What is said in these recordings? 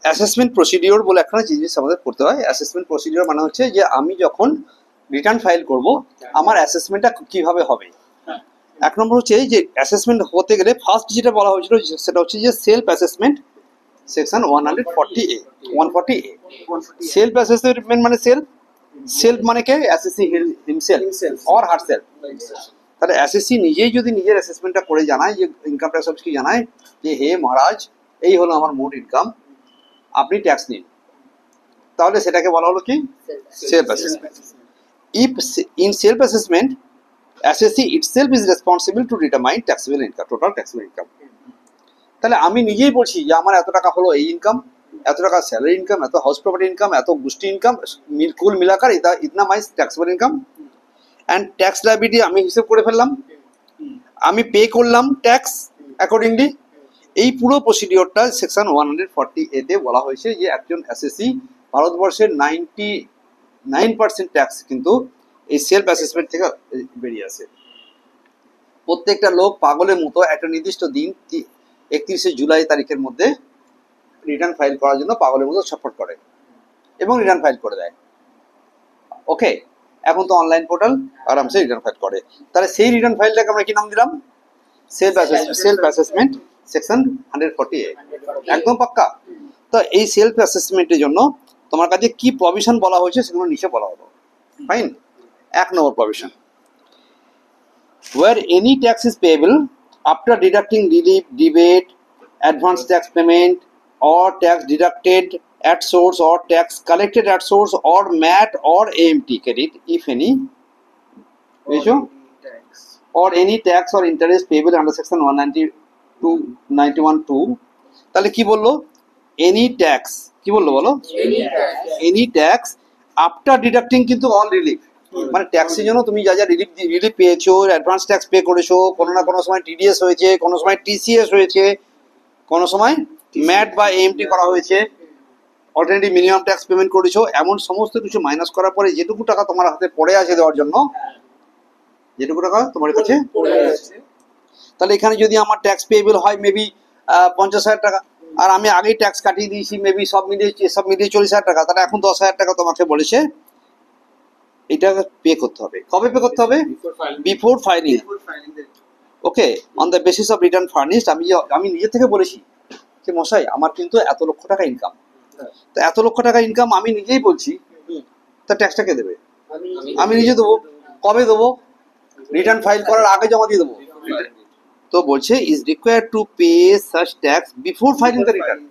Assessment procedure বলে একটা জিনিস আমাদের করতে হয়। অ্যাসেসমেন্ট প্রসিডিওর মানে হচ্ছে যে আমি যখন রিটার্ন ফাইল করব আমার অ্যাসেসমেন্টটা কিভাবে হবে। এক নম্বর হচ্ছে যে অ্যাসেসমেন্ট হতে গেলে ফার্স্ট যেটা বলা হয়েছিল সেটা হচ্ছে যে self assessment section 140A 140A। Self assessment মানে সেলফ মানে কে? Assessee himself or herself. তাহলে অ্যাসেসি নিজেই যদি নিজের অ্যাসেসমেন্টটা করে জানায়, যে ইনকাম ট্যাক্স অফিসকে জানায় যে হে মহারাজ এই হলো আমার মোট ইনকাম, আপনি ট্যাক্স নিন, তাহলে সেটাকে বলা হলো কি? Self assessment. If in self assessment অ্যাসেসি itself is responsible to determine taxable income, total taxable income. তাহলে আমি নিজেই বলছি যে আমার এত টাকা হলো এই ইনকাম, এত টাকা স্যালারি ইনকাম, এত হাউস প্রপার্টি ইনকাম, এত গোষ্ঠী ইনকাম, কুল মিলাকার ইতনা মাই taxable income. And tax liability আমি হিসেব করে ফেললাম, আমি পে করলাম ট্যাক্স অ্যাকর্ডিংলি। এই পুরো প্রসিডিওরটা সেকশন 140A-তে বলা হয়েছে যে একজন অ্যাসেসি ভারতবর্ষের 99% ট্যাক্স কিন্তু এই সেলফ অ্যাসেসমেন্ট থেকে বেরিয়ে আসে। প্রত্যেকটা লোক পাগলের মতো একটা নির্দিষ্ট দিন 31শে জুলাই তারিখের মধ্যে রিটার্ন ফাইল করার জন্য পাগলের মতো ছটফট করে এবং রিটার্ন ফাইল করে দেয়। ওকে, এখন তো অনলাইন পোর্টাল, আরামসে রিটার্ন ফাইল করে। তাহলে সেই রিটার্ন ফাইলটাকে আমরা কি নাম দিলাম? Self assessment section 140A। একদম পাক্কা? তো এই সেলফ অ্যাসেসমেন্টের জন্য তোমার কাছে কি প্রভিশন বলা হয়েছে সেগুলো নিচে বলা হলো। Fine. 1 number provision, where any tax is payable after deducting relief, rebate, advance tax payment, or tax deducted at source, or tax collected at source, or MAT or AMT credit, if any, or any tax or interest payable under section 192-91(2). তাহলে কি বললো? Any tax, কি বললো বলো? Any tax after deducting কিন্তু all relief, মানে ট্যাক্সের জন্য তুমি যা যা রিলিফ পেয়েছো, অ্যাডভান্স ট্যাক্স পে করেছো, কোনো না কোনো সময় টিডিএস হয়েছে, কোনো সময় টিসিএস হয়েছে, কোনো সময় ম্যাট বা এএমটি করা হয়েছে, অল্টারনেটিভ মিনিমাম ট্যাক্স পেমেন্ট করেছো, এমন সমস্ত কিছু মাইনাস করার পরে যেটুকু টাকা তোমার হাতে পড়ে আছে দেওয়ার জন্য, যেটুকু টাকা তোমার কাছে পড়ে আছে, তাহলে এখানে যদি আমার ট্যাক্স পেয়েবল হয় মেবি 50,000 টাকা, আর আমি আগেই ট্যাক্স কাটিয়ে দিয়েছি মেবি সব মিলিয়ে 40,000 টাকা, তাহলে এখন 10,000 টাকা তোমাকে বলেছে এটা পে করতে হবে। কবে পে করতে হবে? Before filing. Okay, on the basis of return furnished. আমি নিজে থেকে বলেছি যে মশাই আমার কিন্তু এত লক্ষ টাকা ইনকাম, তো এত লক্ষ টাকা ইনকাম আমি নিজেই বলছি, তা ট্যাক্সটা কে দেবে? আমি নিজে দেবো। কবে দেবো? রিটার্ন ফাইল করার আগে জমা দিয়ে দেবো। তো বলছে is required to pay such tax before filing the return.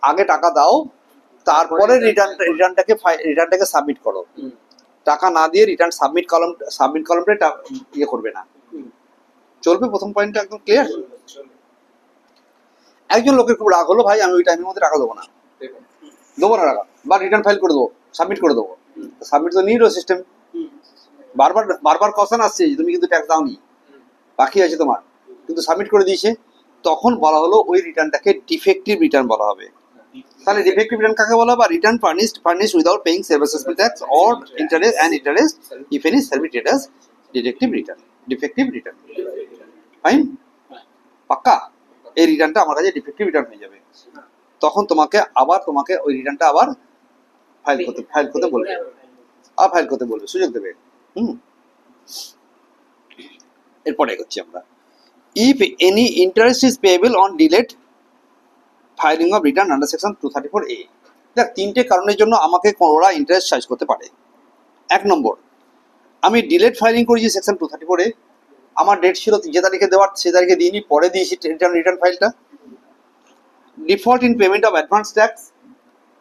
আগে টাকা দাও, তারপরে রিটার্নটাকে সাবমিট করো। টাকা না দিয়ে রিটার্ন সাবমিট কলমটা ইয়ে করবে না, চলবে। প্রথম পয়েন্টটা একদম ক্লিয়ার। একজন লোকের খুব রাগ হলো, ভাই আমি ওই টাইমের মধ্যে টাকা দেবো না টাকা, বা রিটার্ন ফাইল করে দেবো, সাবমিট করে দেবো। সাবমিট তো নিরো সিস্টেম, বারবার কোশ্চেন আসছে তুমি কিন্তু ট্যাক্স দাওনি, বাকি আছে তোমার, কিন্তু সাবমিট করে দিয়েছে। তখন বলা হলো ওই রিটার্নটাকে ডিফেক্টিভ রিটার্ন বলা হবে। তাহলে ডিফেক্টিভ রিটার্ন কাকে বলা হবে? Return furnished without paying self assessment tax or interest if any shall be treated as defective return. Fine? পাক্কা? এই রিটার্নটা আমার কাছে ডিফেক্টিভ রিটার্ন হয়ে যাবে। তখন তোমাকে ওই রিটার্নটা আবার ফাইল করতে বলবে, সুযোগ দেবে। এরপরে এগোচ্ছি আমরা। If any interest is payable on delayed filing of return under section 234A। দেখ, 3টে কারণের জন্য আমাকে ওরা ইন্টারেস্ট চার্জ করতে পারে। 1 নম্বর, আমি ডিলেড ফাইলিং করেছি সেকশন 234A, আমার ডেট ছিল যে তারিখে দেওয়ার, সে তারিখে দিইনি, পরে দিয়েছি রিটার্ন ফাইলটা। Default in payment of advance tax,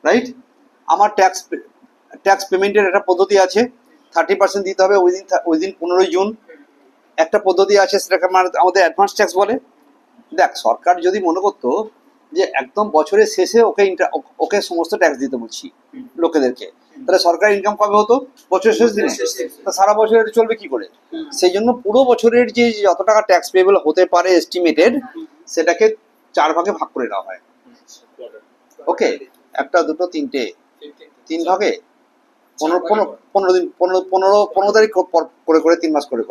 right? আমার ট্যাক্স পেমেন্টের একটা পদ্ধতি আছে, 30% দিতে হবে উইদিন 15 জুন। একটা পদ্ধতি আছে, সেটাকে আমাদের অ্যাডভান্স ট্যাক্স বলে। দেখ, সরকার যদি মনে করতো যে একদম বছরের শেষে ওকে সমস্ত ট্যাক্স দিতে বলছি লোকেদেরকে, তাহলে সরকার ইনকাম কবে হতো? বছরের শেষ দিনে। সারা বছর এটা চলবে কি করে? সেই জন্য পুরো বছরের যে যত টাকা ট্যাক্স পেয়েবল হতে পারে এস্টিমেটেড, সেটাকে 4 ভাগে ভাগ করে দেওয়া হয়। ওকে, 1, 2, 3 3 ভাগে 15 তারিখ করে 3 মাস করে,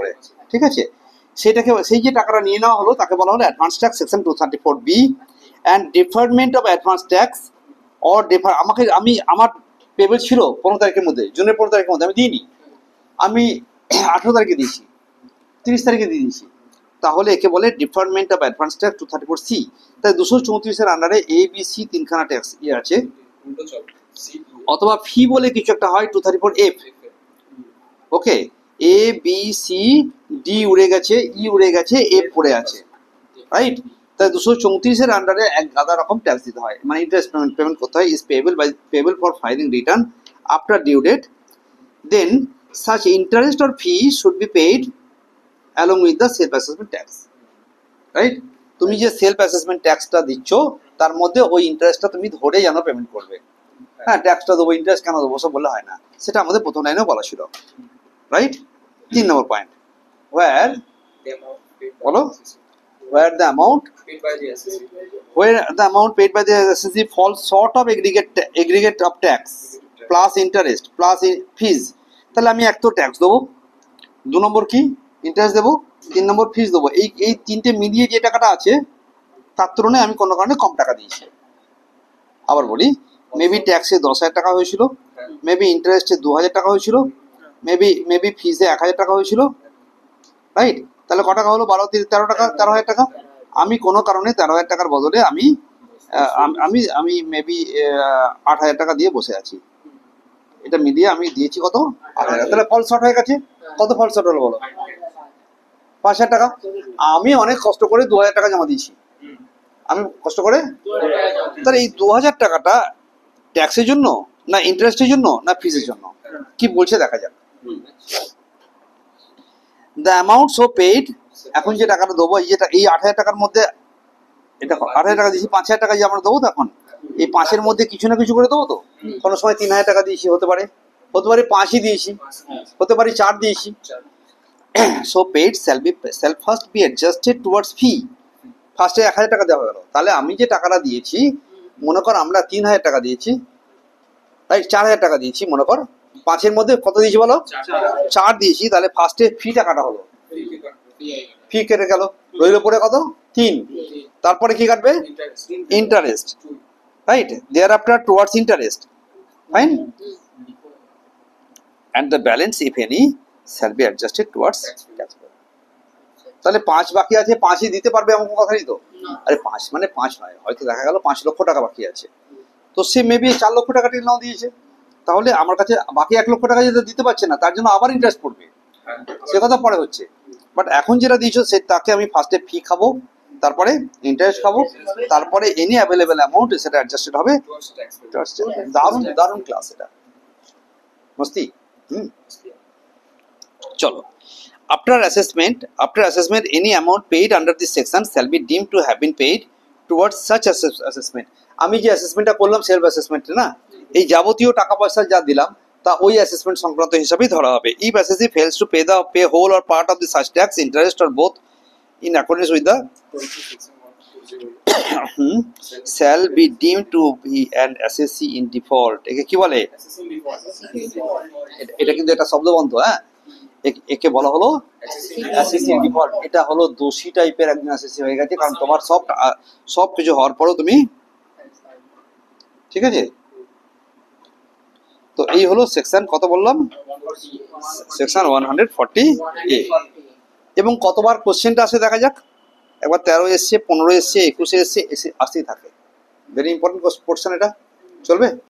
ঠিক আছে? সেই যে টাকাটা নিয়ে নেওয়া হলো তাকে বলা হলো advance tax section 234B। And deferment of advance tax or defer আমাকে আমার পেমেন্ট ছিল 15 তারিখের মধ্যে, জুনের 15 তারিখের মধ্যে আমি দিইনি, আমি 18 তারিখে দিয়েছি, 30 তারিখে দিয়ে দিয়েছি, তাহলে একে বলে deferment of advance tax 234C। তাই 234 আন্ডারে ABC তিনখানা ট্যাক্স আছে, অথবা ফি বলে কিছু একটা হয় 234F। Okay, A B C D উড়ে গেছে, ই উড়ে গেছে, F পড়ে আছে, রাইট? তাই 234 আন্ডারে এক গাদা রকম ট্যাক্স দিতে হয়, মানে ইন্টারেস্ট পেমেন্ট করতে হয়। Is payable for filing return after due date, then such interest or fee should be paid along with the self assessment tax, right? তুমি যে সেলফ অ্যাসেসমেন্ট ট্যাক্সটা দিচ্ছ তার মধ্যে ওই ইন্টারেস্টটা তুমি ধরে যেন পেমেন্ট করবে। হ্যাঁ, ট্যাক্সটা দেবো, ইন্টারেস্ট কেন দেবো সব বললে হয় না, সেটা আমাদের প্রথম লাইনেও বলা ছিল, রাইট? 3 নম্বর পয়েন্ট, ওয়্যার বলো, where the amount paid by the SSC falls short of aggregate of tax plus interest plus fees, তাহলে আমি এক তো ট্যাক্স দেবো, 2 নম্বর কি ইন্টারেস্ট দেবো, 3 নম্বর ফিস দেবো, এই তিনটে মিলিয়ে যে টাকাটা আছে তার তুলনায় আমি কোনো কারণে কম টাকা দিয়েছি। আবার বলি, মেবি ট্যাক্সে 10,000 টাকা হয়েছিল, মেবি ইন্টারেস্টে 2,000 টাকা হয়েছিল, মেবি ফিসে 1,000 টাকা হয়েছিল, রাইট? তাহলে ক টাকা হলো? 12 13 টাকা, 13,000 টাকা। আমি কোনো কারণে 13,000 টাকার বদলে আমি আমি আমি মেবি 8,000 টাকা দিয়ে বসে আছি, এটা মিলিয়ে আমি দিয়েছি কত? 8,000। তাহলে ফল শর্ট হয়ে গেছে। কত ফল শর্ট হলো বলো? 5,000 টাকা। আমি অনেক কষ্ট করে 2,000 টাকা জমা দিয়েছি, আমি কষ্ট করে, তাহলে এই 2,000 টাকাটা ট্যাক্সের জন্য না ইন্টারেস্টের জন্য না ফিসের জন্য, কি বলছে দেখা যাক। দ্য অ্যামাউন্ট সো পেইড, এখন যে টাকাটা দেবো, এই 8,000 টাকার মধ্যে, এটা 8,000 টাকা দিয়েছি, 5,000 টাকা যে আমরা দেবো, তখন এই 5-এর মধ্যে কিছু না কিছু করে দেবো তো। কোনো সময় 3,000 টাকা দিয়েছি, হতে পারে 5ই দিয়েছি, হতে পারে 4 দিয়েছি। So paid shall first be adjusted towards fee, ফার্স্টে 1,000 টাকা দেওয়া গেল, তাহলে আমি যে টাকাটা দিয়েছি, মনে কর আমরা 3,000 টাকা দিয়েছি, তাই 4,000 টাকা দিয়েছি, মনে কর 5-এর মধ্যে কত দিয়েছি বলো? 4 দিয়েছি, তাহলে ফার্স্টে ফি টাকাটা হলো, ফি কেটে গেল, রইল পরে কত? 3। তারপরে কি কাটবে? Interest, right? Thereafter towards interest, fine, and the balance if any shall be adjusted towards tax. তাহলে 5 বাকি আছে, 5ই দিতে পারবে এমন কথা নেই তো। আরে 5 মানে 5 নয়, হয়তো দেখা গেল 5 লক্ষ টাকা বাকি আছে, তো সে মেবি 4 লক্ষ টাকা টিল নাও দিয়েছে, তাহলে আমার কাছে বাকি 1 লক্ষ টাকা যেটা দিতে পারছে না, তার জন্য আবার ইন্টারেস্ট পড়বে, সে কথা পরে হচ্ছে। বাট এখন যেটা দিয়েছো সে তাকে আমি ফার্স্টে ফি খাবো, তারপরে ইন্টারেস্ট খাবো, তারপরে এনি অ্যাভেলেবেল অ্যামাউন্ট সেটা অ্যাডজাস্টেড হবে। দারুণ দারুণ ক্লাস এটা, মস্তি। চলো, after assessment any amount paid under this section shall be deemed to have been paid towards such assessment. আমি যে অ্যাসেসমেন্টটা করলাম সেলফ অ্যাসেসমেন্ট না, এই যাবতীয় টাকা পয়সা যা দিলাম তা ওই অ্যাসেসমেন্ট সংক্রান্ত হিসাবেই ধরা হবে। If assessee fails to pay whole or part of the such tax, interest or both in accordance with the shall be deemed to be an assessee in default. একে কি বলে? এটা কিন্তু একটা শব্দবন্ধ, হ্যাঁ, একে বলা হলো অ্যাসেসি ইন ডিফল্ট। এটা হলো দোষী টাইপের একজন অ্যাসেসি হয়ে গেছে, কারণ তোমার সব কিছু হওয়ার পরেও তুমি, ঠিক আছে। তো এই হলো সেকশন কত বললাম? Section 140A। এবং কতবার কোশ্চেনটা আসে দেখা যাক। একবার 13 এসছে, 15 এসছে, 21 এসছে, আসতেই থাকে। ভেরি ইম্পর্টেন্ট পোর্শন এটা, চলবে।